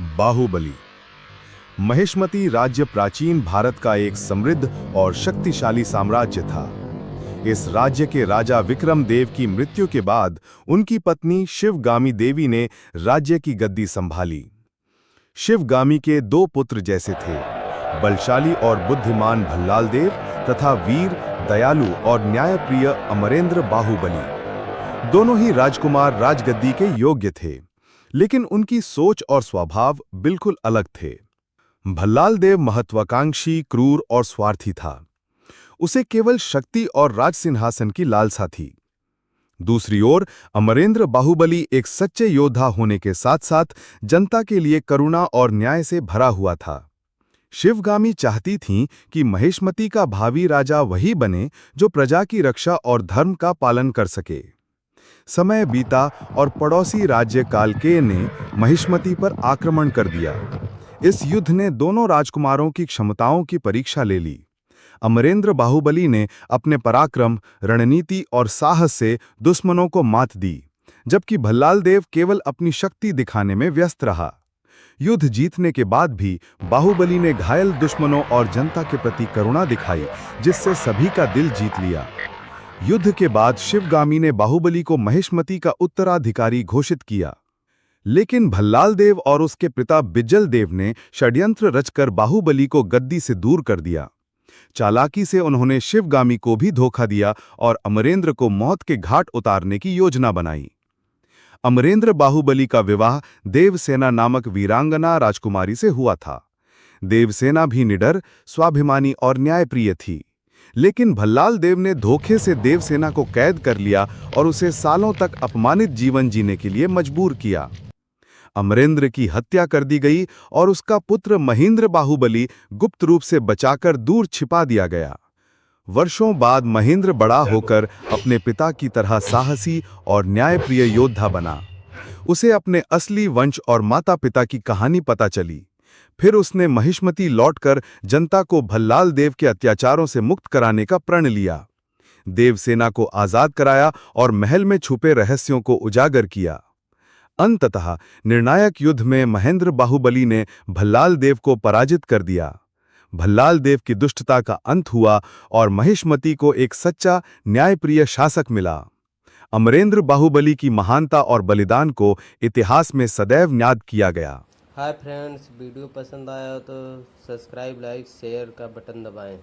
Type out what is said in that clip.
बाहुबली। महिष्मती राज्य प्राचीन भारत का एक समृद्ध और शक्तिशाली साम्राज्य था। इस राज्य के राजा विक्रम देव की मृत्यु के बाद उनकी पत्नी शिवगामी देवी ने राज्य की गद्दी संभाली। शिवगामी के दो पुत्र जैसे थे, बलशाली और बुद्धिमान भल्लाल देव तथा वीर, दयालु और न्यायप्रिय अमरेंद्र बाहुबली। दोनों ही राजकुमार राजगद्दी के योग्य थे, लेकिन उनकी सोच और स्वभाव बिल्कुल अलग थे। भल्लाल देव महत्वाकांक्षी, क्रूर और स्वार्थी था। उसे केवल शक्ति और राज सिंहासन की लालसा थी। दूसरी ओर अमरेंद्र बाहुबली एक सच्चे योद्धा होने के साथ-साथ जनता के लिए करुणा और न्याय से भरा हुआ था। शिवगामी चाहती थीं कि महिष्मती का भावी राजा वही बने जो प्रजा की रक्षा और धर्म का पालन कर सके। समय बीता और पड़ोसी राज्य कालकेय ने महिष्मती पर आक्रमण कर दिया। इस युद्ध ने दोनों राजकुमारों की क्षमताओं की परीक्षा ले ली। अमरेंद्र बाहुबली ने अपने पराक्रम, रणनीति और साहस से दुश्मनों को मात दी, जबकि भल्लाल देव केवल अपनी शक्ति दिखाने में व्यस्त रहा। युद्ध जीतने के बाद भी बाहुबली ने घायल दुश्मनों और जनता के प्रति करुणा दिखाई, जिससे सभी का दिल जीत लिया। युद्ध के बाद शिवगामी ने बाहुबली को महिष्मती का उत्तराधिकारी घोषित किया, लेकिन भल्लाल देव और उसके पिता बिज्जल देव ने षड्यंत्र रचकर बाहुबली को गद्दी से दूर कर दिया। चालाकी से उन्होंने शिवगामी को भी धोखा दिया और अमरेंद्र को मौत के घाट उतारने की योजना बनाई। अमरेंद्र बाहुबली का विवाह देवसेना नामक वीरांगना राजकुमारी से हुआ था। देवसेना भी निडर, स्वाभिमानी और न्यायप्रिय थी, लेकिन भल्लाल देव ने धोखे से देवसेना को कैद कर लिया और उसे सालों तक अपमानित जीवन जीने के लिए मजबूर किया। अमरेंद्र की हत्या कर दी गई और उसका पुत्र महेंद्र बाहुबली गुप्त रूप से बचाकर दूर छिपा दिया गया। वर्षों बाद महेंद्र बड़ा होकर अपने पिता की तरह साहसी और न्यायप्रिय योद्धा बना। उसे अपने असली वंश और माता-पिता की कहानी पता चली। फिर उसने महिष्मती लौटकर जनता को भल्लाल देव के अत्याचारों से मुक्त कराने का प्रण लिया। देवसेना को आजाद कराया और महल में छुपे रहस्यों को उजागर किया। अंततः निर्णायक युद्ध में महेंद्र बाहुबली ने भल्लाल देव को पराजित कर दिया। भल्लाल देव की दुष्टता का अंत हुआ और महिष्मती को एक सच्चा, न्यायप्रिय शासक मिला। अमरेंद्र बाहुबली की महानता और बलिदान को इतिहास में सदैव याद किया गया। हाय फ्रेंड्स, वीडियो पसंद आया तो सब्सक्राइब, लाइक, शेयर का बटन दबाएं।